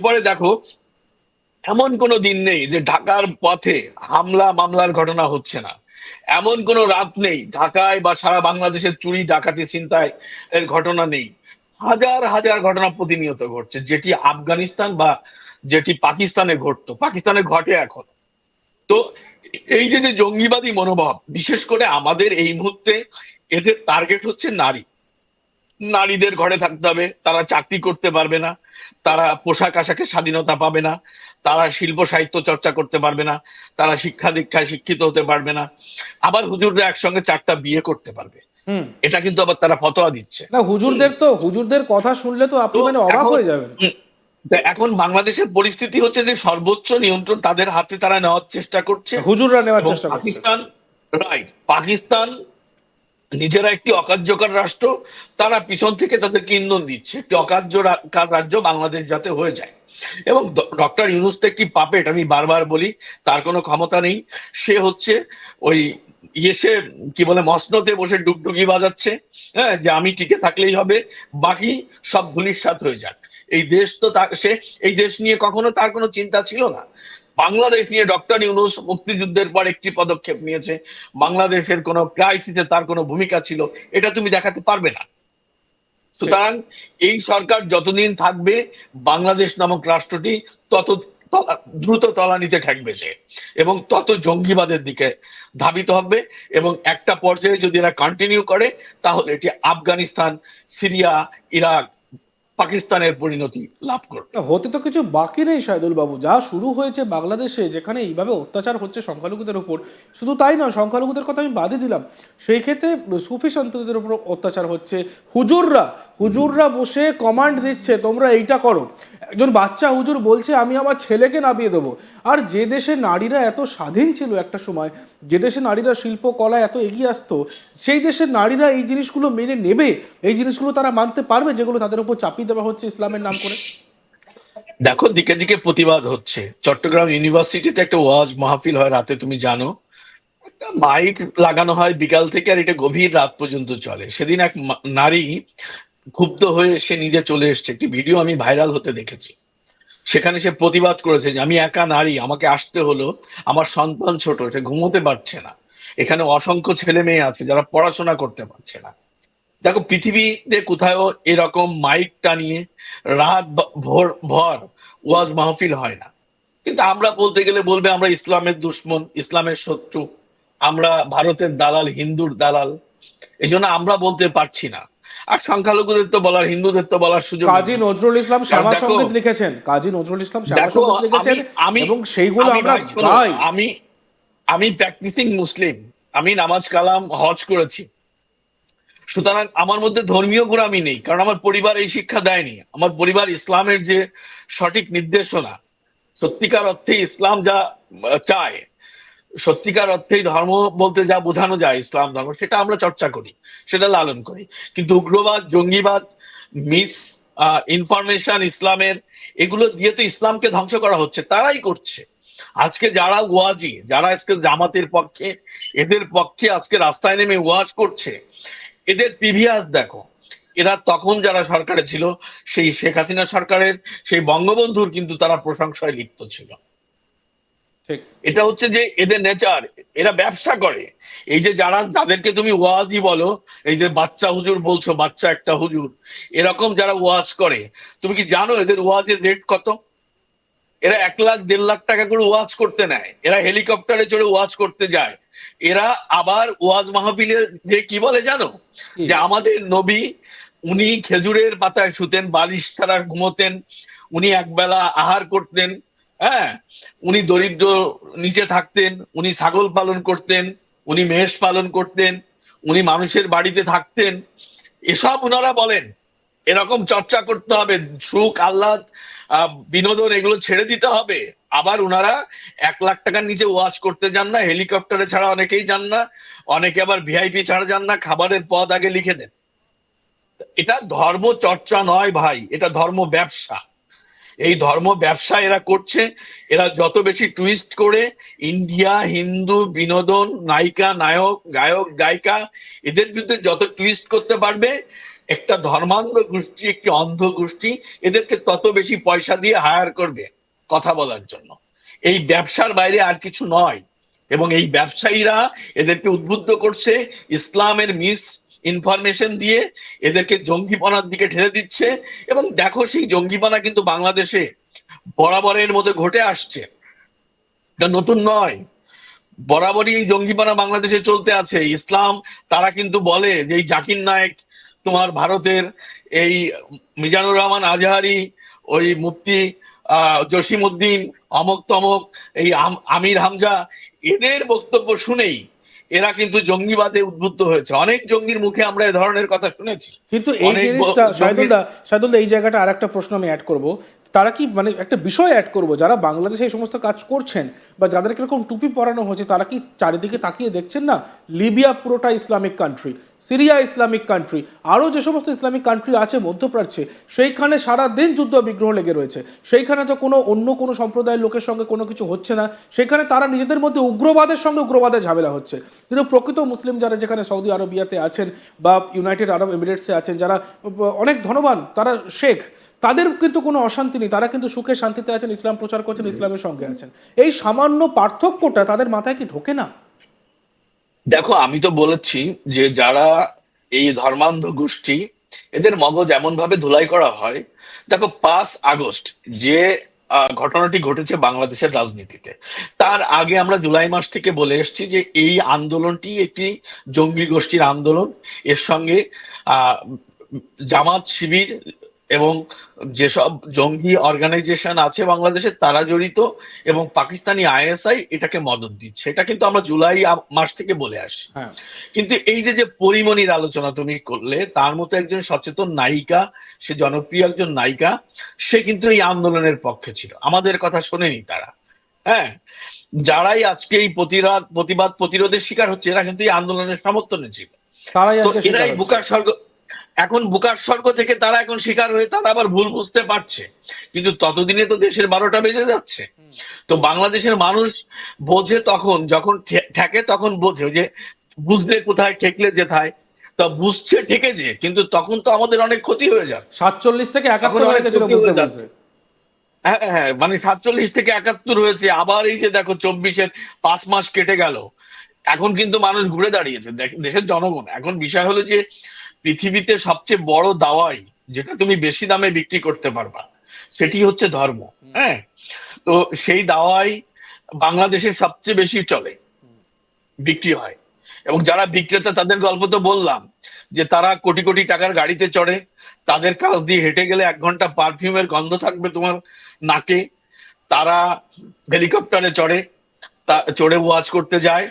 এরপরে দেখো, এমন কোনো দিন নেই যে ঢাকার পথে হামলা মামলার ঘটনা হচ্ছে না। এমন কোনো রাত নেই ঢাকায় বা সারা বাংলাদেশের চুরি ডাকাতি ছিনতাই এর ঘটনা নেই। হাজার হাজার ঘটনা প্রতিনিয়ত ঘটছে, যেটি আফগানিস্তান বা যেটি পাকিস্তানে ঘটতো, পাকিস্তানে ঘটে এখন। তো এই যে যে জঙ্গিবাদী মনোভাব, বিশেষ করে আমাদের এই মুহূর্তে এদের টার্গেট হচ্ছে নারী। নারীদের ঘরে থাকতে হবে, তারা চাকরি করতে পারবে না, তারা পোশাক আশাকের স্বাধীনতা পাবে না, তারা শিল্প সাহিত্য চর্চা করতে পারবে না, তারা শিক্ষা দীক্ষায় শিক্ষিত হতে পারবে না। আবার হুজুররা একসঙ্গে 4টা বিয়ে করতে পারবে, হুম। এটা কিন্তু আবার তারা ফতোয়া দিচ্ছে। না, হুম। হুজুরদের কথা শুনলে তো আপনি তো মানে অবাক এখন হয়ে যাবেন। হুম, তো এখন বাংলাদেশের পরিস্থিতি হচ্ছে যে সর্বোচ্চ নিয়ন্ত্রণ তাদের হাতে তারা নেওয়ার চেষ্টা করছে। হুজুররা নেওয়ার এবং চেষ্টা করছে। পাকিস্তান, রাইট, পাকিস্তান নিজেরা একটি অকার্যকর রাষ্ট্র, তারা পিছন থেকে তাদেরকে ইন্ধন দিচ্ছে একটি অকার্যকর রাজ্য বাংলাদেশ যাতে হয়ে যায়। এবং ডক্টর ইউনূস তো একটি পাপেট, আমি বারবার বলি, তার কোনো ক্ষমতা নেই। সে হচ্ছে ওই সে কি বলে মসনদে বসে ডুগডুগি বাজাচ্ছে, হ্যাঁ, যে আমি টিকে থাকলেই হবে, বাকি সব ধূলিসাৎ হয়ে যাক। এই দেশ তো সে এই দেশ নিয়ে কখনো তার কোনো চিন্তা ছিল না। বাংলাদেশ নিয়ে ডক্টর ইউনূস মুক্তিযুদ্ধের পর একটি পদক্ষেপ নিয়েছে, বাংলাদেশের কোনো ক্রাইসিসে তার কোনো ভূমিকা ছিল এটা তুমি দেখাতে পারবে না। ঠিক। সুতরাং এই সরকার যতদিন থাকবে, বাংলাদেশ নামক রাষ্ট্রটি তত দ্রুত তলানিতে ঠেকবে সে, এবং তত জঙ্গিবাদের দিকে ধাবিত হবে। এবং একটা পর্যায়ে যদি এরা কন্টিনিউ করে, তাহলে এটি আফগানিস্তান, সিরিয়া, ইরাক, পাকিস্তানের পরিণতি লাভ করবে। না, হতে তো কিছু বাকি নেই শাহিদুল বাবু। যা শুরু হয়েছে বাংলাদেশে, যেখানে এইভাবে অত্যাচার হচ্ছে সংখ্যালঘুদের উপর, শুধু তাই নয়, সংখ্যালঘুদের কথা আমি বাদই দিলাম, সেই ক্ষেত্রে সুফি সন্তদের উপর অত্যাচার হচ্ছে। হুজুররা হুজুররা বসে কমান্ড দিচ্ছে তোমরা এইটা করো। একজন বাচ্চা হুজুর বলছে আমি আমার ছেলেকে নামিয়ে দেবো। আর যে দেশে নারীরা এত স্বাধীন ছিল একটা সময়, যে দেশে নারীরা শিল্প কলা এত এগিয়ে আসতো, সেই দেশের নারীরা এই জিনিসগুলো মেনে নেবে? এই জিনিসগুলো তারা মানতে পারবে যেগুলো তাদের উপর চাপিয়ে দেওয়া হচ্ছে ইসলামের নাম করে? দেখো, দিকে দিকে প্রতিবাদ হচ্ছে। চট্টগ্রাম ইউনিভার্সিটিতে একটা ওয়াজ মাহফিল হয় রাতে, তুমি জানো, একটা মাইক লাগানো হয় বিকাল থেকে, আর এটা গভীর রাত পর্যন্ত চলে। সেদিন এক নারী ক্ষুব্ধ হয়ে সে নিজে চলে এসেছে, একটি ভিডিও আমি ভাইরাল হতে দেখেছি। সেখানে সে প্রতিবাদ করেছে যে আমি একা নারী, আমাকে আসতে হলো, আমার সন্তান ছোট, সে ঘুমোতে পারছে না, এখানে অসংখ্য ছেলে মেয়ে আছে যারা পড়াশোনা করতে পারছে না। দেখো, পৃথিবীতে কোথাও এরকম মাইক টানিয়ে রাত ভোর ভর ওয়াজ মাহফিল হয় না। কিন্তু আমরা বলতে গেলে বলবে আমরা ইসলামের দুশ্মন, ইসলামের শত্রু, আমরা ভারতের দালাল, হিন্দুর দালাল, এই জন্য আমরা বলতে পারছি না। আর সংখ্যালঘুদের তো বলার, হিন্দুদের তো বলার সুযোগ কাজী নেই। নজরুল ইসলাম কারণ শ্যামা দেখো, সঙ্গীত লিখেছেন, কাজী নজরুল ইসলাম শ্যামা দেখো সঙ্গীত আমি লিখেছেন, আমি এবং সেইগুলো আমি আমরা ভাই শোনো, গাই। আমি আমি প্র্যাকটিসিং মুসলিম, আমি নামাজ কালাম হজ করেছি। সুতরাং আমার মধ্যে ধর্মীয় গোঁড়ামি নেই, কারণ আমার পরিবার এই শিক্ষা দেয়নি। আমার পরিবার ইসলামের যে সঠিক নির্দেশনা, সত্যিকার অর্থে ইসলাম যা চায়, সত্যিকার অর্থেই ধর্ম বলতে যা বোঝানো যায় ইসলাম ধর্ম, সেটা আমরা চর্চা করি, সেটা লালন করি। কিন্তু উগ্রবাদ, জঙ্গিবাদ, মিস ইনফরমেশন ইসলামের, এগুলো দিয়ে তো ইসলামকে ধ্বংস করা হচ্ছে, তারাই করছে। আজকে যারা ওয়াজি, যারা আজকে জামাতের পক্ষে, এদের পক্ষে আজকে রাস্তায় নেমে ওয়াজ করছে, এদের প্রিভিয়াস দেখো। এরা তখন যারা সরকারে ছিল, সেই শেখ হাসিনা সরকারের, সেই বঙ্গবন্ধুর কিন্তু তারা প্রশংসায় লিপ্ত ছিল। ঠিক। এটা হচ্ছে যে এদের নেচার, এরা ব্যবসা করে। এই যে যারা, যাদেরকে তুমি ওয়াজই বলো, এই যে বাচ্চা হুজুর বলছো, বাচ্চা একটা হুজুর, এরকম যারা ওয়াজ করে, তুমি কি জানো এদের ওয়াজের রেট কত? এরা 1 লাখ 1.5 লাখ টাকা করে ওয়াজ করতে নেয়, এরা হেলিকপ্টারে চড়ে ওয়াজ করতে যায়। এরা আবার ওয়াজ মাহফিলে যে কি বলে জানো, কি? যে আমাদের নবী, উনি খেজুরের পাতায় শুতেন, বালিশ ছাড়া ঘুমোতেন, উনি একবেলা আহার করতেন, হ্যাঁ, উনি দরিদ্র নিচে থাকতেন, উনি ছাগল পালন করতেন, উনি মেষ পালন করতেন, উনি মানুষের বাড়িতে থাকতেন। এসব ওনারা বলেন। এরকম চর্চা করতে হবে, সুখ আহ্লাদ, বিনোদন, এগুলো ছেড়ে দিতে হবে। আবার ওনারা 1 লাখ টাকার নিচে ওয়াজ করতে যান না, হেলিকপ্টারে ছাড়া অনেকেই যান না, অনেকে আবার ভিআইপি ছাড়া যান না, খাবারের পদ আগে লিখে দেন। এটা ধর্ম চর্চা নয় ভাই, এটা ধর্ম ব্যবসা। এই ধর্ম ব্যবসা এরা করছে। এরা যত বেশি টুইস্ট করে ইন্ডিয়া, হিন্দু, বিনোদন, নায়িকা, নায়ক, গায়ক, গায়িকা, এদের বিরুদ্ধে যত টুইস্ট করতে পারবে, একটা ধর্মান্ধ গোষ্ঠী, একটি অন্ধ গোষ্ঠী এদেরকে তত বেশি পয়সা দিয়ে হায়ার করবে কথা বলার জন্য। এই ব্যবসার বাইরে আর কিছু নয়। এবং এই ব্যবসায়ীরা এদেরকে উদ্বুদ্ধ করছে, ইসলামের মিস ইনফরমেশন দিয়ে এদেরকে জঙ্গিপনার দিকে ঠেলে দিচ্ছে। এবং দেখো সেই জঙ্গিপনা কিন্তু বাংলাদেশে বরাবরের মধ্যে ঘটে আসছে, এটা নতুন নয়। বরাবরই এই জঙ্গিপনা বাংলাদেশে চলতে আছে। ইসলাম তারা কিন্তু বলে যে এই জাকির নায়েক, তোমার ভারতের এই মিজানুর রহমান আজহারি, ওই মুফতি জসিম উদ্দিন, অমক তমক, এই আমির হামজা, এদের বক্তব্য শুনেই এরা কিন্তু জঙ্গিবাদে উদ্বুদ্ধ হয়েছে। অনেক জঙ্গির মুখে আমরা এ ধরনের কথা শুনেছি। কিন্তু এই অনেক জিনিসটা জঙ্গির শাহিদুলদা এই জায়গাটা আর একটা প্রশ্ন আমি অ্যাড করব, তারা কি মানে একটা বিষয় অ্যাড করব, যারা বাংলাদেশে এই সমস্ত কাজ করছেন বা যাদেরকে এরকম টুপি পরানো হয়েছে, তারা কি চারিদিকে তাকিয়ে দেখছেন না লিবিয়া পুরোটা Islamic country, Syria Islamic country, আরও যে সমস্ত ইসলামিক কান্ট্রি আছে মধ্যপ্রাচ্যে, সেইখানে সারা দিন যুদ্ধ বিগ্রহ লেগে রয়েছে, সেইখানে তো অন্য কোনো সম্প্রদায়ের লোকের সঙ্গে কোনো কিছু হচ্ছে না, সেখানে তারা নিজেদের মধ্যে উগ্রবাদের সঙ্গে উগ্রবাদের ঝামেলা হচ্ছে। কিন্তু প্রকৃত মুসলিম যারা যেখানে সৌদি আরবিয়াতে আছেন বা ইউনাইটেড আরব এমিরেটসে আছেন, যারা অনেক ধনবান, তারা শেখ, তাদের কিন্তু কোনো অশান্তি নেই, তারা কিন্তু সুখে শান্তিতে আছেন, ইসলাম প্রচার করছেন, ইসলামের সঙ্গে আছেন। এই সামান্য পার্থক্যটা তাদের মাথায় কি ঢোকে না? দেখো, আমি তো বলেছি যে যারা এই ধর্মান্ধ গোষ্ঠী, এদের মগজ এমন ভাবে ধুলাই করা হয়। দেখো, 5 আগস্ট যে ঘটনাটি ঘটেছে বাংলাদেশের রাজনীতিতে, তার আগে আমরা জুলাই মাস থেকে বলে এসেছি যে এই আন্দোলনটি একটি জঙ্গি গোষ্ঠীর আন্দোলন। এর সঙ্গে আহ জামাত, শিবির এবং যেসব জঙ্গি অর্গানাইজেশন আছে বাংলাদেশে তারা জড়িত, এবং পাকিস্তানি আইএসআই এটাকে মদদ দিচ্ছে। এটা কিন্তু আমরা জুলাই মাস থেকে বলে আসি। হ্যাঁ, কিন্তু এই যে যে পরিমণির আলোচনা তুমি করলে, তার মতো একজন সচেতন নায়িকা, সে জনপ্রিয় একজন নায়িকা, সে কিন্তু এই আন্দোলনের পক্ষে ছিল, আমাদের কথা শোনেনি তারা। হ্যাঁ, যারাই আজকে এই প্রতিবাদ প্রতিরোধের শিকার হচ্ছে, এরা কিন্তু এই আন্দোলনের সমর্থনে ছিল। তারাই তো আজকে এরাই শিকার হচ্ছে। বুকার স্বর্গ, এখন বুকার স্বর্গ থেকে তারা এখন শিকার হয়ে তারা আবার ভুল বুঝতে পারছে। কিন্তু ততদিনে তো দেশের 12টা বেজে যাচ্ছে। তো বাংলাদেশের মানুষ বোঝে তখন, যখন ঠেকে তখন বোঝে যে বুঝলে কোথায়, ঠেকলে যেথায়। তা বুঝছে ঠেকেছে, কিন্তু তখন তো আমাদের অনেক ক্ষতি হয়ে যাবে। 47 থেকে তখন 71 অনেক হয়ে গেছিল ক্ষতি বুঝতে হয়ে বুঝতে। যাচ্ছে। হ্যাঁ হ্যাঁ, মানে 47 থেকে 71 হয়েছে, আবার এই যে দেখো 24-এর 5 মাস কেটে গেল। এখন কিন্তু মানুষ ঘুরে দাঁড়িয়েছে, দেশের জনগণ। এখন বিষয় হলো যে পৃথিবীতে সবচেয়ে বড় দাওয়াই, যেটা তুমি বেশি দামে বিক্রি করতে পারবা, সেটি হচ্ছে ধর্ম। হ্যাঁ, তো সেই দাওয়াই বাংলাদেশে সবচেয়ে বেশি চলে, বিক্রি হয়। এবং যারা বিক্রেতা, তাদের গল্প তো বললাম, যে তারা কোটি কোটি টাকার গাড়িতে চড়ে, তাদের কাছ দিয়ে হেঁটে গেলে 1 ঘন্টা পারফিউমের গন্ধ থাকবে তোমার নাকে। তারা হেলিকপ্টারে চড়ে, চড়ে ওয়াচ করতে যায়।